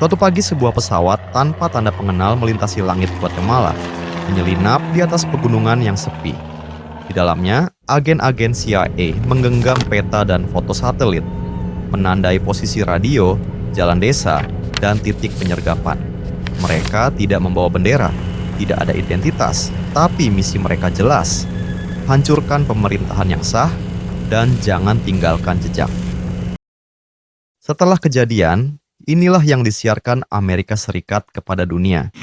Suatu pagi sebuah pesawat tanpa tanda pengenal melintasi langit Guatemala, menyelinap di atas pegunungan yang sepi. Di dalamnya, agen-agen CIA menggenggam peta dan foto satelit, menandai posisi radio, jalan desa, dan titik penyergapan. Mereka tidak membawa bendera, tidak ada identitas, tapi misi mereka jelas: hancurkan pemerintahan yang sah dan jangan tinggalkan jejak. Setelah kejadian, inilah yang disiarkan Amerika Serikat kepada dunia.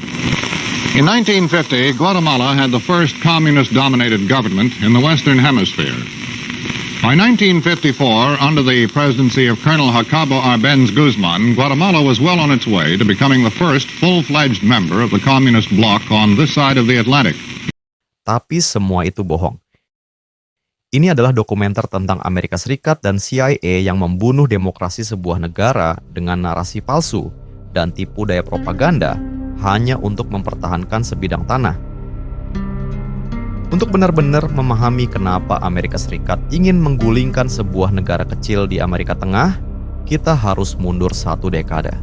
In 1950, Guatemala had the first communist-dominated government in the Western Hemisphere. By 1954, under the presidency of Colonel Jacobo Arbenz Guzman, Guatemala was well on its way to becoming the first full-fledged member of the communist bloc on this side of the Atlantic. Tapi semua itu bohong. Ini adalah dokumenter tentang Amerika Serikat dan CIA yang membunuh demokrasi sebuah negara dengan narasi palsu dan tipu daya propaganda hanya untuk mempertahankan sebidang tanah. Untuk benar-benar memahami kenapa Amerika Serikat ingin menggulingkan sebuah negara kecil di Amerika Tengah, kita harus mundur satu dekade.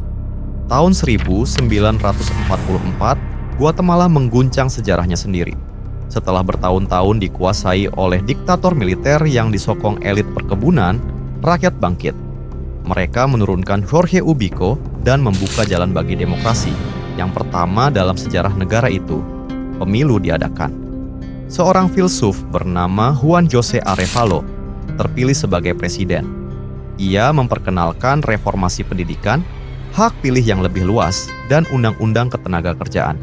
Tahun 1944, Guatemala mengguncang sejarahnya sendiri. Setelah bertahun-tahun dikuasai oleh diktator militer yang disokong elit perkebunan, rakyat bangkit. Mereka menurunkan Jorge Ubico dan membuka jalan bagi demokrasi. Yang pertama dalam sejarah negara itu, pemilu diadakan. Seorang filsuf bernama Juan José Arevalo terpilih sebagai presiden. Ia memperkenalkan reformasi pendidikan, hak pilih yang lebih luas, dan undang-undang ketenagakerjaan.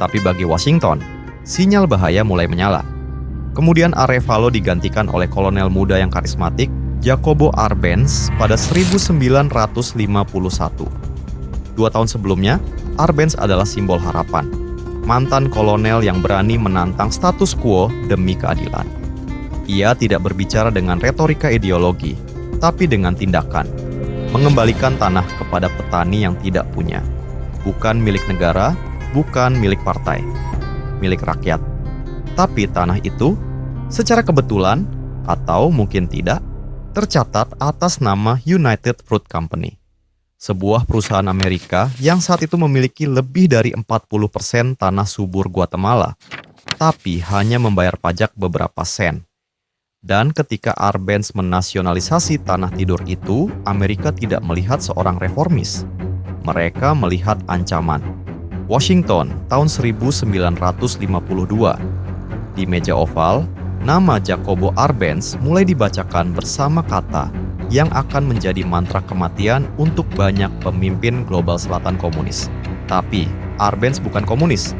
Tapi bagi Washington, sinyal bahaya mulai menyala. Kemudian Arevalo digantikan oleh kolonel muda yang karismatik, Jacobo Arbenz pada 1951. 2 tahun sebelumnya, Arbenz adalah simbol harapan. Mantan kolonel yang berani menantang status quo demi keadilan. Ia tidak berbicara dengan retorika ideologi, tapi dengan tindakan. Mengembalikan tanah kepada petani yang tidak punya. Bukan milik negara, bukan milik partai. Milik rakyat. Tapi tanah itu, secara kebetulan, atau mungkin tidak, tercatat atas nama United Fruit Company. Sebuah perusahaan Amerika yang saat itu memiliki lebih dari 40% tanah subur Guatemala, tapi hanya membayar pajak beberapa sen. Dan ketika Arbenz menasionalisasi tanah tidur itu, Amerika tidak melihat seorang reformis. Mereka melihat ancaman. Washington, tahun 1952. Di meja oval, nama Jacobo Arbenz mulai dibacakan bersama kata yang akan menjadi mantra kematian untuk banyak pemimpin global selatan komunis. Tapi, Arbenz bukan komunis.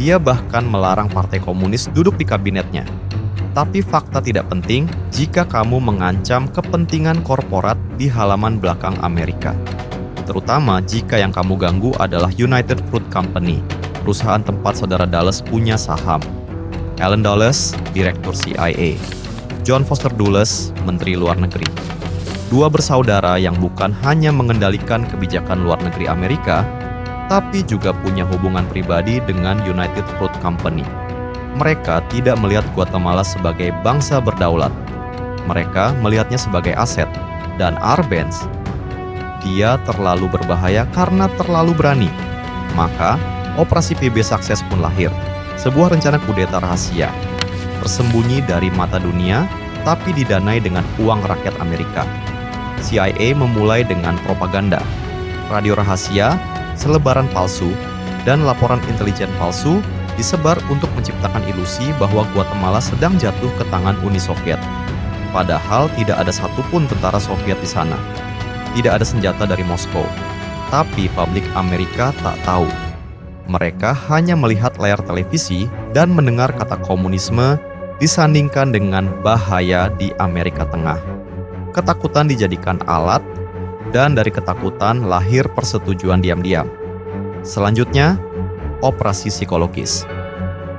Dia bahkan melarang partai komunis duduk di kabinetnya. Tapi fakta tidak penting jika kamu mengancam kepentingan korporat di halaman belakang Amerika. Terutama jika yang kamu ganggu adalah United Fruit Company, perusahaan tempat saudara Dulles punya saham. Allen Dulles, Direktur CIA. John Foster Dulles, Menteri Luar Negeri. Dua bersaudara yang bukan hanya mengendalikan kebijakan luar negeri Amerika, tapi juga punya hubungan pribadi dengan United Fruit Company. Mereka tidak melihat Guatemala sebagai bangsa berdaulat. Mereka melihatnya sebagai aset. Dan Arbenz, dia terlalu berbahaya karena terlalu berani. Maka, Operasi PB Sukses pun lahir. Sebuah rencana kudeta rahasia. Tersembunyi dari mata dunia, tapi didanai dengan uang rakyat Amerika. CIA memulai dengan propaganda, radio rahasia, selebaran palsu, dan laporan intelijen palsu disebar untuk menciptakan ilusi bahwa Guatemala sedang jatuh ke tangan Uni Soviet. Padahal tidak ada satupun tentara Soviet di sana. Tidak ada senjata dari Moskow. Tapi publik Amerika tak tahu. Mereka hanya melihat layar televisi dan mendengar kata komunisme disandingkan dengan bahaya di Amerika Tengah. Ketakutan dijadikan alat, dan dari ketakutan lahir persetujuan diam-diam. Selanjutnya, operasi psikologis.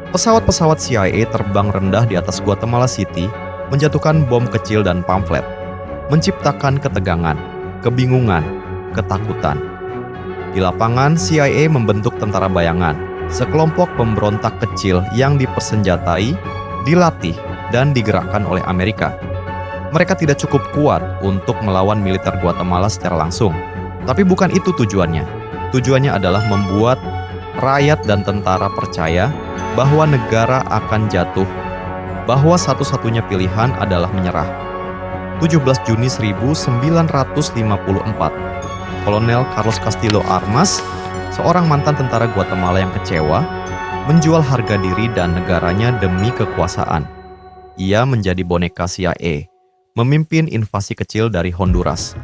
Pesawat-pesawat CIA terbang rendah di atas Guatemala City, menjatuhkan bom kecil dan pamflet, menciptakan ketegangan, kebingungan, ketakutan. Di lapangan, CIA membentuk tentara bayangan, sekelompok pemberontak kecil yang dipersenjatai, dilatih, dan digerakkan oleh Amerika. Mereka tidak cukup kuat untuk melawan militer Guatemala secara langsung. Tapi bukan itu tujuannya. Tujuannya adalah membuat rakyat dan tentara percaya bahwa negara akan jatuh, bahwa satu-satunya pilihan adalah menyerah. 17 Juni 1954, Kolonel Carlos Castillo Armas, seorang mantan tentara Guatemala yang kecewa, menjual harga diri dan negaranya demi kekuasaan. Ia menjadi boneka CIA, memimpin invasi kecil dari Honduras.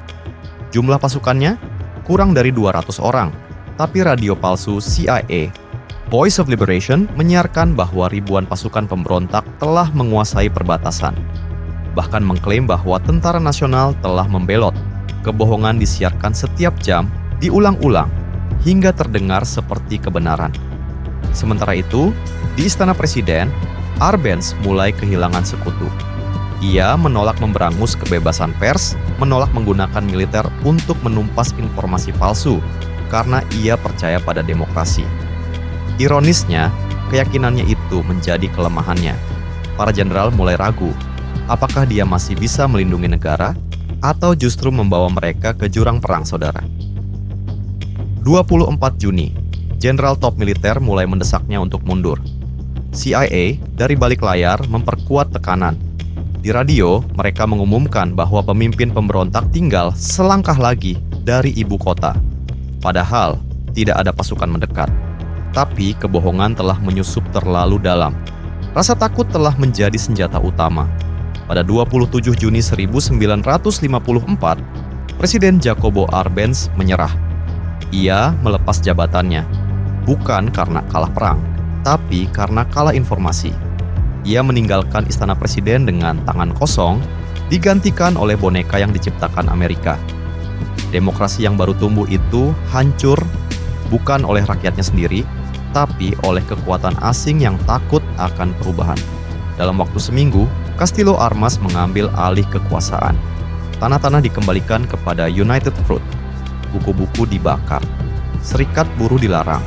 Jumlah pasukannya kurang dari 200 orang, tapi radio palsu CIA, Voice of Liberation, menyiarkan bahwa ribuan pasukan pemberontak telah menguasai perbatasan. Bahkan mengklaim bahwa tentara nasional telah membelot. Kebohongan disiarkan setiap jam, diulang-ulang, hingga terdengar seperti kebenaran. Sementara itu, di Istana Presiden, Arbenz mulai kehilangan sekutu. Ia menolak memberangus kebebasan pers, menolak menggunakan militer untuk menumpas informasi palsu, karena ia percaya pada demokrasi. Ironisnya, keyakinannya itu menjadi kelemahannya. Para jenderal mulai ragu, apakah dia masih bisa melindungi negara, atau justru membawa mereka ke jurang perang, saudara. 24 Juni, jenderal top militer mulai mendesaknya untuk mundur. CIA dari balik layar memperkuat tekanan. Di radio, mereka mengumumkan bahwa pemimpin pemberontak tinggal selangkah lagi dari ibu kota. Padahal, tidak ada pasukan mendekat. Tapi kebohongan telah menyusup terlalu dalam. Rasa takut telah menjadi senjata utama. Pada 27 Juni 1954, Presiden Jacobo Arbenz menyerah. Ia melepas jabatannya, bukan karena kalah perang, tapi karena kalah informasi. Ia meninggalkan istana presiden dengan tangan kosong, digantikan oleh boneka yang diciptakan Amerika. Demokrasi yang baru tumbuh itu hancur bukan oleh rakyatnya sendiri, tapi oleh kekuatan asing yang takut akan perubahan. Dalam waktu seminggu, Castillo Armas mengambil alih kekuasaan. Tanah-tanah dikembalikan kepada United Fruit. Buku-buku dibakar. Serikat buruh dilarang.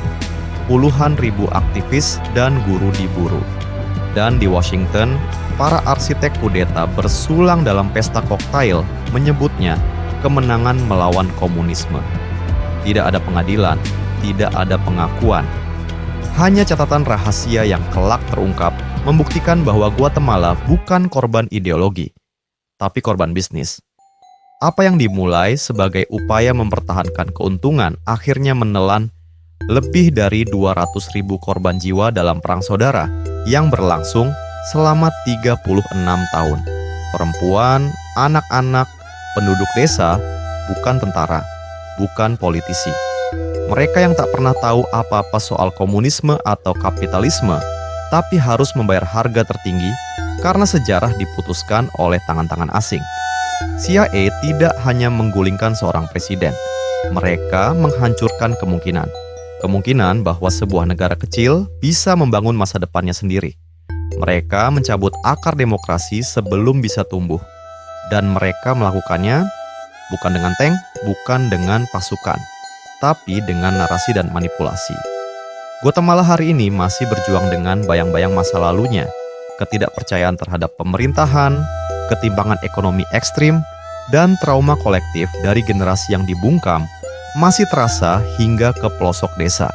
Puluhan ribu aktivis dan guru diburu. Dan di Washington, para arsitek kudeta bersulang dalam pesta koktail menyebutnya kemenangan melawan komunisme. Tidak ada pengadilan, tidak ada pengakuan. Hanya catatan rahasia yang kelak terungkap membuktikan bahwa Guatemala bukan korban ideologi, tapi korban bisnis. Apa yang dimulai sebagai upaya mempertahankan keuntungan akhirnya menelan lebih dari 200.000 korban jiwa dalam perang saudara yang berlangsung selama 36 tahun. Perempuan, anak-anak, penduduk desa, bukan tentara, bukan politisi. Mereka yang tak pernah tahu apa-apa soal komunisme atau kapitalisme, tapi harus membayar harga tertinggi karena sejarah diputuskan oleh tangan-tangan asing. CIA tidak hanya menggulingkan seorang presiden, mereka menghancurkan kemungkinan bahwa sebuah negara kecil bisa membangun masa depannya sendiri. Mereka mencabut akar demokrasi sebelum bisa tumbuh, dan mereka melakukannya bukan dengan tank, bukan dengan pasukan, tapi dengan narasi dan manipulasi. Guatemala hari ini masih berjuang dengan bayang-bayang masa lalunya, ketidakpercayaan terhadap pemerintahan, ketimpangan ekonomi ekstrim, dan trauma kolektif dari generasi yang dibungkam masih terasa hingga ke pelosok desa.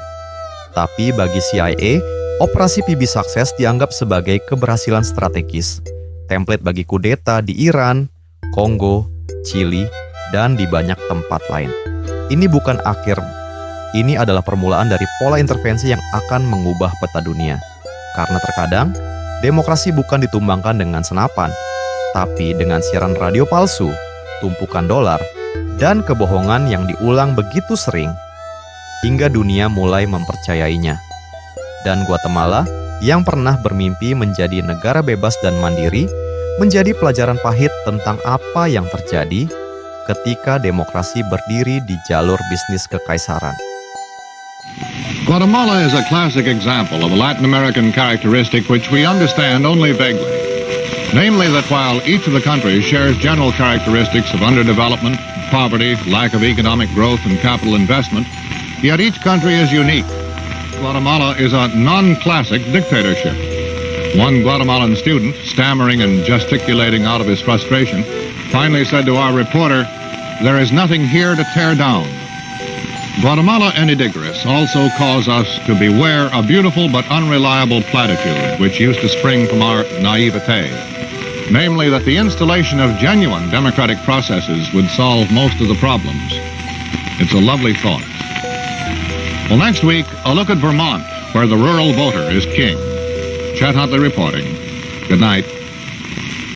Tapi bagi CIA, operasi PB Success dianggap sebagai keberhasilan strategis, template bagi kudeta di Iran, Kongo, Chili, dan di banyak tempat lain. Ini bukan akhir, ini adalah permulaan dari pola intervensi yang akan mengubah peta dunia. Karena terkadang, demokrasi bukan ditumbangkan dengan senapan, tapi dengan siaran radio palsu, tumpukan dolar, dan kebohongan yang diulang begitu sering, hingga dunia mulai mempercayainya. Dan Guatemala, yang pernah bermimpi menjadi negara bebas dan mandiri, menjadi pelajaran pahit tentang apa yang terjadi ketika demokrasi berdiri di jalur bisnis kekaisaran. Guatemala is a classic example of a Latin American characteristic which we understand only vaguely. Namely that while each of the countries shares general characteristics of underdevelopment, poverty, lack of economic growth and capital investment, yet each country is unique. Guatemala is a non-classic dictatorship. One Guatemalan student, stammering and gesticulating out of his frustration, finally said to our reporter, "There is nothing here to tear down." Guatemala and Idigoras also cause us to beware a beautiful but unreliable platitude which used to spring from our naivete, namely that the installation of genuine democratic processes would solve most of the problems. It's a lovely thought. Well, next week, a look at Vermont, where the rural voter is king. Chet Huntley reporting. Good night.